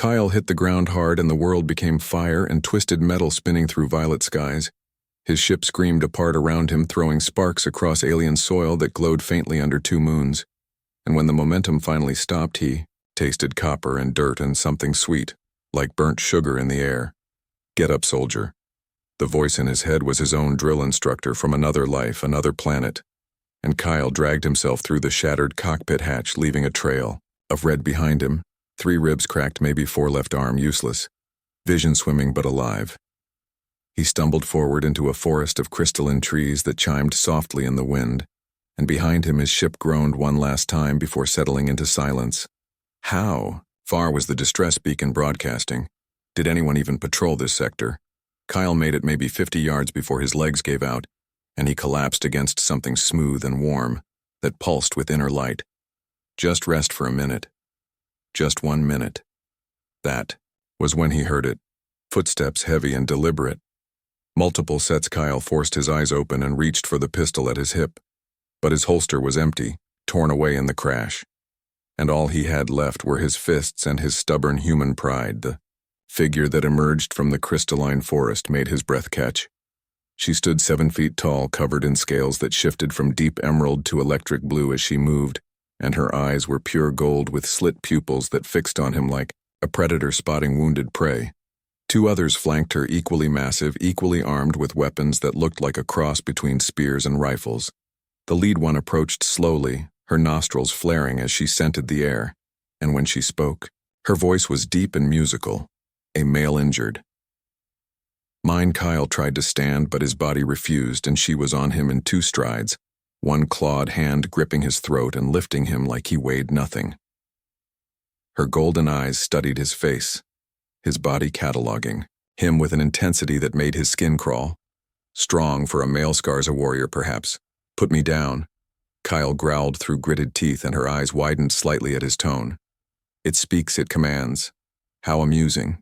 Kyle hit the ground hard and the world became fire and twisted metal spinning through violet skies. His ship screamed apart around him, throwing sparks across alien soil that glowed faintly under two moons. And when the momentum finally stopped, he tasted copper and dirt and something sweet, like burnt sugar in the air. "Get up, soldier." The voice in his head was his own drill instructor from another life, another planet. And Kyle dragged himself through the shattered cockpit hatch, leaving a trail of red behind him, 3 ribs cracked, maybe 4 left arm useless, vision swimming but alive. He stumbled forward into a forest of crystalline trees that chimed softly in the wind, and behind him his ship groaned one last time before settling into silence. How far was the distress beacon broadcasting? Did anyone even patrol this sector? Kyle made it maybe 50 yards before his legs gave out, and he collapsed against something smooth and warm that pulsed with inner light. Just rest for a minute. Just 1 minute. That was when he heard it. Footsteps heavy and deliberate. Multiple sets. Kyle forced his eyes open and reached for the pistol at his hip. But his holster was empty, torn away in the crash. And all he had left were his fists and his stubborn human pride. The figure that emerged from the crystalline forest made his breath catch. She stood 7 feet tall, covered in scales that shifted from deep emerald to electric blue as she moved, and her eyes were pure gold with slit pupils that fixed on him like a predator spotting wounded prey. 2 others flanked her, equally massive, equally armed with weapons that looked like a cross between spears and rifles. The lead one approached slowly, her nostrils flaring as she scented the air, and when she spoke, her voice was deep and musical. A male injured. Mine. Kyle tried to stand, but his body refused, and she was on him in 2 strides, one clawed hand gripping his throat and lifting him like he weighed nothing. Her golden eyes studied his face, his body cataloging him with an intensity that made his skin crawl. Strong for a male, scars a warrior perhaps. "Put me down." Kyle growled through gritted teeth, and her eyes widened slightly at his tone. "It speaks, it commands. How amusing."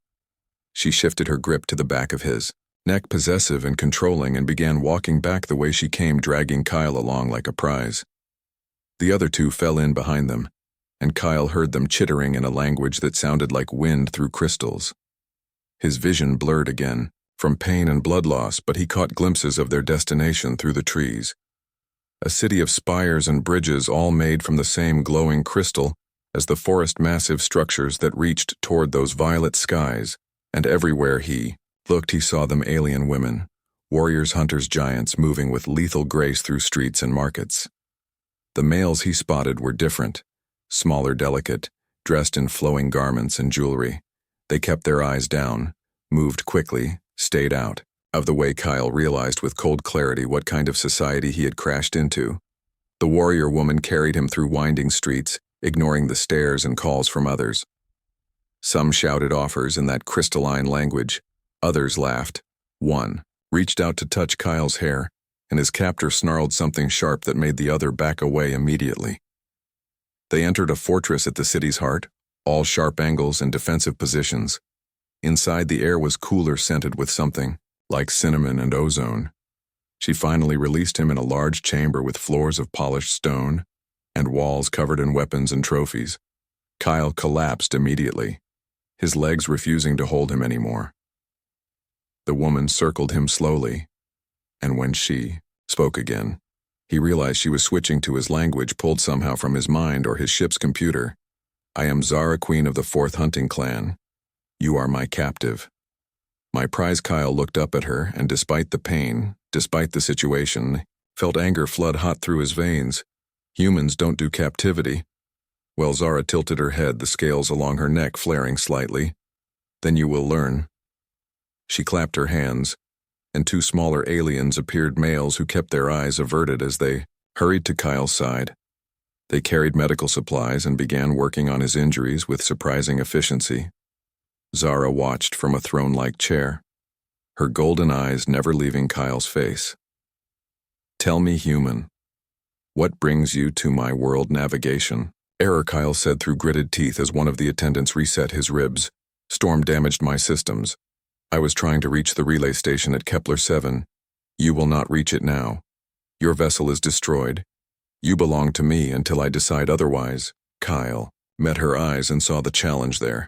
She shifted her grip to the back of his neck, possessive and controlling, and began walking back the way she came, dragging Kyle along like a prize. The other 2 fell in behind them, and Kyle heard them chittering in a language that sounded like wind through crystals. His vision blurred again, from pain and blood loss, but he caught glimpses of their destination through the trees. A city of spires and bridges, all made from the same glowing crystal as the forest massive structures that reached toward those violet skies, and everywhere he looked he saw them, alien women, warriors, hunters, giants, moving with lethal grace through streets and markets. The males he spotted were different, smaller, delicate, dressed in flowing garments and jewelry. They kept their eyes down, moved quickly, stayed out of the way. Kyle realized with cold clarity what kind of society he had crashed into. The warrior woman carried him through winding streets, ignoring the stares and calls from others. Some shouted offers in that crystalline language, others laughed. One reached out to touch Kyle's hair, and his captor snarled something sharp that made the other back away immediately. They entered a fortress at the city's heart, all sharp angles and defensive positions. Inside, the air was cooler, scented with something like cinnamon and ozone. She finally released him in a large chamber with floors of polished stone and walls covered in weapons and trophies. Kyle collapsed immediately, his legs refusing to hold him anymore. The woman circled him slowly, and when she spoke again, he realized she was switching to his language, pulled somehow from his mind or his ship's computer. "I am Zara, queen of the 4th hunting clan. You are my captive. My prize." Kyle looked up at her, and despite the pain, despite the situation, felt anger flood hot through his veins. Humans don't do captivity. Well, Zara tilted her head, the scales along her neck flaring slightly. "Then you will learn." She clapped her hands, and 2 smaller aliens appeared, males who kept their eyes averted as they hurried to Kyle's side. They carried medical supplies and began working on his injuries with surprising efficiency. Zara watched from a throne-like chair, her golden eyes never leaving Kyle's face. "Tell me, human, what brings you to my world navigation?" "Error," Kyle said through gritted teeth as one of the attendants reset his ribs. "Storm damaged my systems. I was trying to reach the relay station at Kepler 7. You will not reach it now. Your vessel is destroyed. You belong to me until I decide otherwise." Kyle met her eyes and saw the challenge there.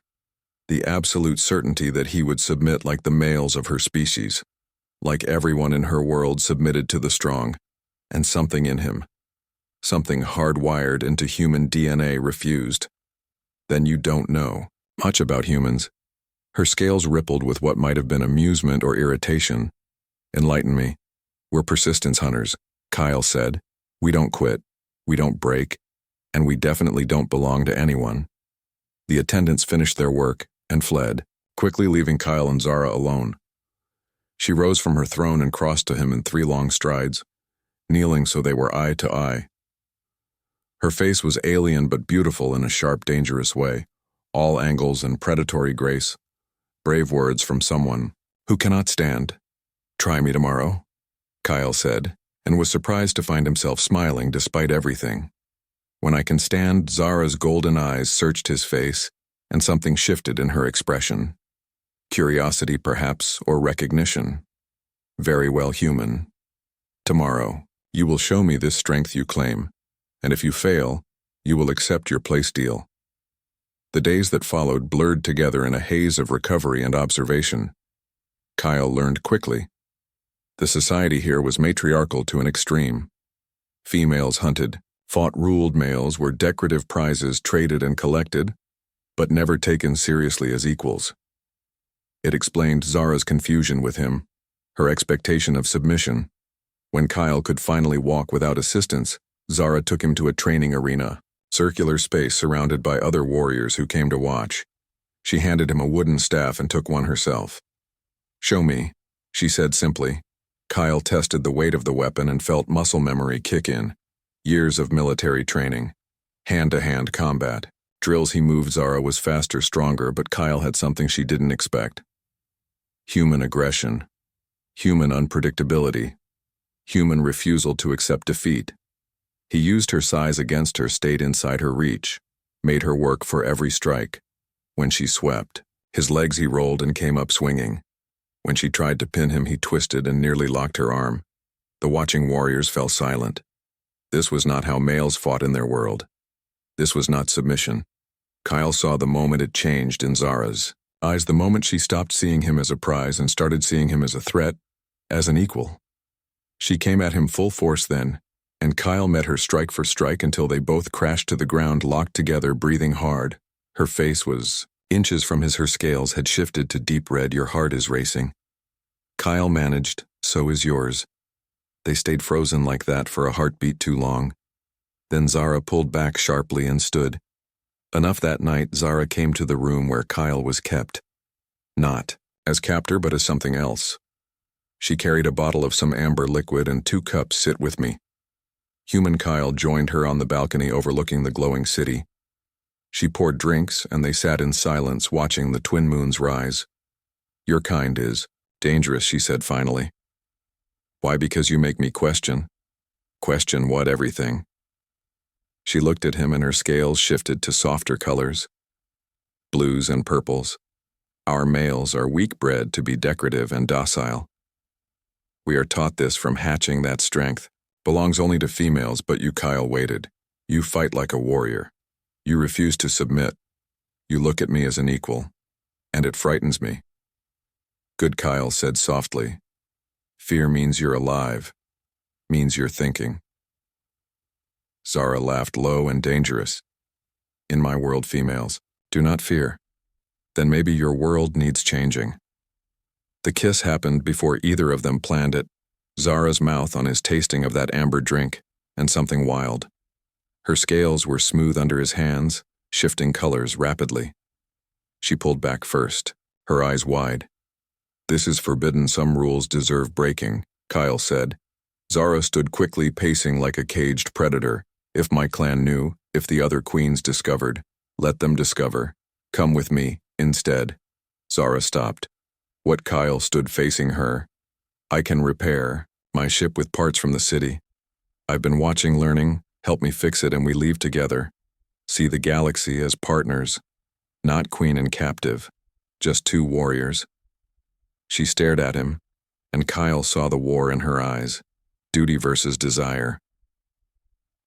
The absolute certainty that he would submit like the males of her species, like everyone in her world submitted to the strong, and something in him, something hardwired into human DNA refused. Then you don't know much about humans. Her scales rippled with what might have been amusement or irritation. Enlighten me. We're persistence hunters, Kyle said. We don't quit, we don't break, and we definitely don't belong to anyone. The attendants finished their work and fled, quickly leaving Kyle and Zara alone. She rose from her throne and crossed to him in 3 long strides, kneeling so they were eye to eye. Her face was alien but beautiful in a sharp, dangerous way, all angles and predatory grace. Brave words from someone who cannot stand. Try me tomorrow, Kyle said, and was surprised to find himself smiling despite everything. When I can stand, Zara's golden eyes searched his face, and something shifted in her expression. Curiosity, perhaps, or recognition. Very well human. Tomorrow, you will show me this strength you claim, and if you fail, you will accept your place deal. The days that followed blurred together in a haze of recovery and observation. Kyle learned quickly. The society here was matriarchal to an extreme. Females hunted, fought ruled males were decorative prizes traded and collected, but never taken seriously as equals. It explained Zara's confusion with him, her expectation of submission. When Kyle could finally walk without assistance, Zara took him to a training arena, circular space surrounded by other warriors who came to watch. She handed him a wooden staff and took one herself. Show me, she said simply. Kyle tested the weight of the weapon and felt muscle memory kick in. Years of military training. Hand-to-hand combat. Drills he moved Zara was faster, stronger, but Kyle had something she didn't expect. Human aggression. Human unpredictability. Human refusal to accept defeat. He used her size against her, stayed inside her reach, made her work for every strike. When she swept, his legs he rolled and came up swinging. When she tried to pin him, he twisted and nearly locked her arm. The watching warriors fell silent. This was not how males fought in their world. This was not submission. Kyle saw the moment it changed in Zara's eyes, the moment she stopped seeing him as a prize and started seeing him as a threat, as an equal. She came at him full force then, and Kyle met her strike for strike until they both crashed to the ground, locked together, breathing hard. Her face was inches from his. Her scales had shifted to deep red. Your heart is racing. Kyle managed, so is yours. They stayed frozen like that for a heartbeat too long. Then Zara pulled back sharply and stood. Enough that night, Zara came to the room where Kyle was kept. Not as captor, but as something else. She carried a bottle of some amber liquid and 2 cups. Sit with me. Human Kyle joined her on the balcony overlooking the glowing city. She poured drinks, and they sat in silence watching the twin moons rise. Your kind is dangerous, she said finally. Why? Because you make me question. Question what? Everything. She looked at him and her scales shifted to softer colors. Blues and purples. Our males are weak-bred to be decorative and docile. We are taught this from hatching. That strength belongs only to females, but you, Kyle, waited. You fight like a warrior. You refuse to submit. You look at me as an equal. And it frightens me. Good, Kyle said softly. Fear means you're alive. Means you're thinking. Zara laughed low and dangerous. In my world, females do not fear. Then maybe your world needs changing. The kiss happened before either of them planned it. Zara's mouth on his tasting of that amber drink, and something wild. Her scales were smooth under his hands, shifting colors rapidly. She pulled back first, her eyes wide. This is forbidden. Some rules deserve breaking, Kyle said. Zara stood quickly, pacing like a caged predator. If my clan knew, if the other queens discovered, let them discover. Come with me, instead. Zara stopped. What? Kyle stood facing her. I can repair my ship with parts from the city. I've been watching, learning. Help me fix it and we leave together. See the galaxy as partners. Not queen and captive. Just 2 warriors. She stared at him, and Kyle saw the war in her eyes. Duty versus desire.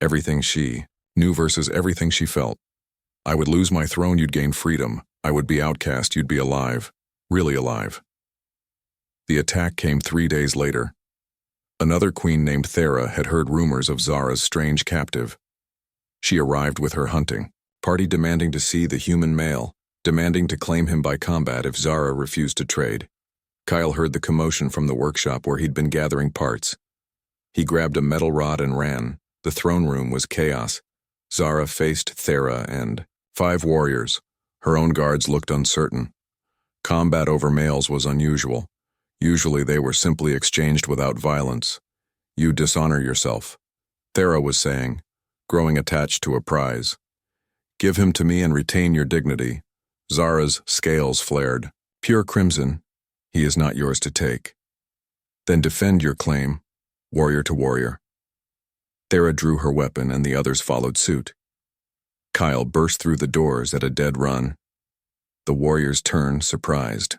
Everything she knew versus everything she felt. I would lose my throne, you'd gain freedom. I would be outcast, you'd be alive. Really alive. The attack came 3 days later. Another queen named Thera had heard rumors of Zara's strange captive. She arrived with her hunting party demanding to see the human male, demanding to claim him by combat if Zara refused to trade. Kyle heard the commotion from the workshop where he'd been gathering parts. He grabbed a metal rod and ran. The throne room was chaos. Zara faced Thera and 5 warriors. Her own guards looked uncertain. Combat over males was unusual. Usually they were simply exchanged without violence. You dishonor yourself, Thera was saying, growing attached to a prize. Give him to me and retain your dignity. Zara's scales flared. Pure crimson. He is not yours to take. Then defend your claim, warrior to warrior. Thera drew her weapon and the others followed suit. Kyle burst through the doors at a dead run. The warriors turned, surprised.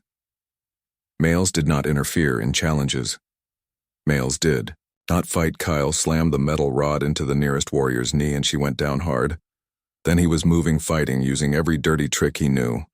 Males did not interfere in challenges. Males did not fight. Kyle slammed the metal rod into the nearest warrior's knee and she went down hard. Then he was moving, fighting, using every dirty trick he knew.